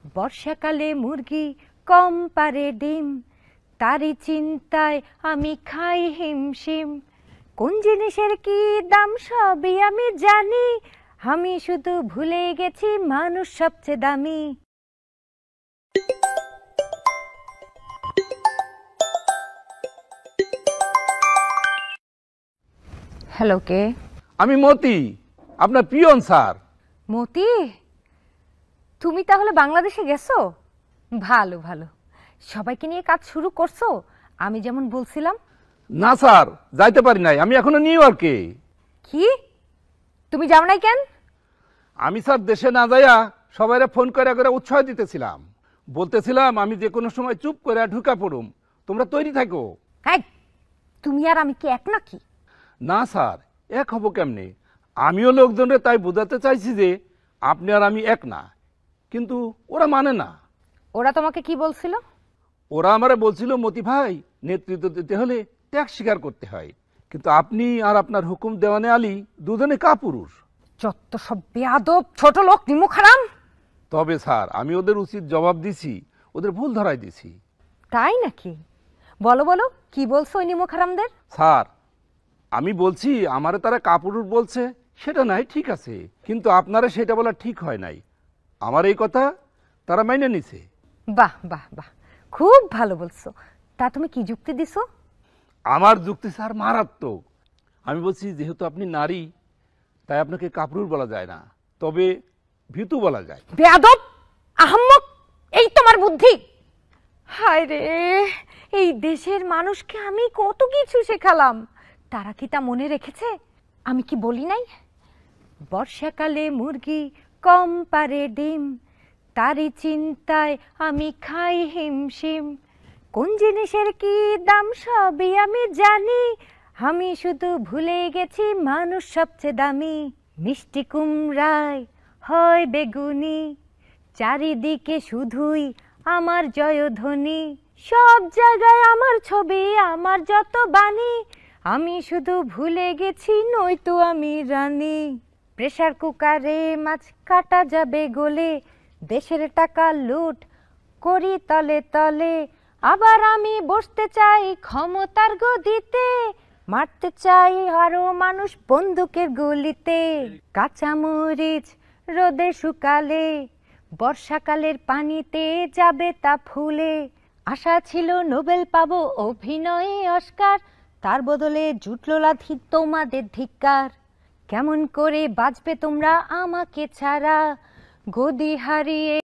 বর্ষাকালে মুরগি কম পারে ডিম, তারই চিন্তায় আমি খাই হিমশিম। কোন জিনিসের কি দাম সবই আমি জানি, আমি শুধু ভুলে গেছি মানুষ সবচেয়ে দামি। হ্যালো, কে? আমি মতি, আপনার পিয়ন স্যার। মতি, তুমি তাহলে বাংলাদেশে গেছো? ভালো ভালো, সবাইকে নিয়ে কাজ শুরু করছো আমি যেমন বলছিলাম? না স্যার, যাইতে পারি নাই, আমি এখনো নিউ ইয়র্কে। কি, তুমি যাও নাই কেন? আমি স্যার দেশে না যাইয়া সবাইরে ফোন করে করে উৎসাহ দিতেছিলাম, বলতেছিলাম আমি যে কোনো সময় চুপ করে ঢুকা পড়ুম, তোমরা তৈরি থাকো। হ্যাঁ, তুমি আর আমি কি এক নাকি? না স্যার, এক হব কেমনে? আমিও লোকজনরে তাই বোঝাতে চাইছি যে আপনি আর আমি এক না, কিন্তু ওরা মানে না। ওরা তোমাকে কি বলছিল? ওরা আমারে বলছিল মতি ভাই, নেতৃত্ব দিতে হলে ত্যাগ স্বীকার করতে হয়, কিন্তু আপনি আর আপনার হুকুম দেওয়ানে আলী দুজনে কাপুরুষ। যত সব বেয়াদব ছোট লোক, নিমুখ হারাম। তবে স্যার আমি ওদের উচিত জবাব দিছি, ওদের ভুল ধরাই দিছি। তাই নাকি? বলো বলো, কি বলছো ওই নিমুখ হারামদের? স্যার আমি বলছি আমারে তারা কাপুরুষ বলছে, সেটা নাই ঠিক আছে, কিন্তু আপনারা সেটা বলা ঠিক হয় নাই। আমার এই কথা তারা মাইনে নিছে। বাহ বাহ বাহ, খুব ভালো বলছো। তা তুমি কি যুক্তি দিছো? আমার যুক্তি স্যার মারাত্মক। আমি বলছি যেহেতু আপনি নারী, তাই আপনাকে কাপুরুষ বলা যায় না, তবে ভীতু বলা যায়। বেয়াদব, আহাম্মক, এই তোমার বুদ্ধি? হায় রে, এই দেশের মানুষকে আমি কত কিছু শেখালাম, তারা কি তা মনে রেখেছে? আমি কি বলি নাই? বর্ষাকালে মুরগি কম পারে ডিম, তারই চিন্তায় আমি খাই হিমশিম। কোন জিনিসের কি দাম সবই আমি জানি, আমি শুধু ভুলে গেছি মানুষ সবচেয়ে দামি। মিষ্টি কুমড়ায় হয় বেগুনি, চারিদিকে শুধুই আমার জয়ধ্বনি। সব জায়গায় আমার ছবি, আমার যত বাণী, আমি শুধু ভুলে গেছি নয়তো আমি রানী। প্রেসার কুকারে মাছ কাটা যাবে গলে, দেশের টাকা লুট করি তলে তলে। আবার আমি বসতে চাই ক্ষমতার গদিতে, মারতে চাই আরো মানুষ বন্দুকের গুলিতে। কাঁচামরিচ রোদে শুকালে, বর্ষাকালের পানিতে যাবে তা ফুলে। আশা ছিল নোবেল পাবো অভিনয়ে অস্কার, তার বদলে জুটলো লাথি তোমাদের ধিক্কার। কেমন করে বাঁচবে তোমরা আমাকে ছাড়া, গদি হারিয়ে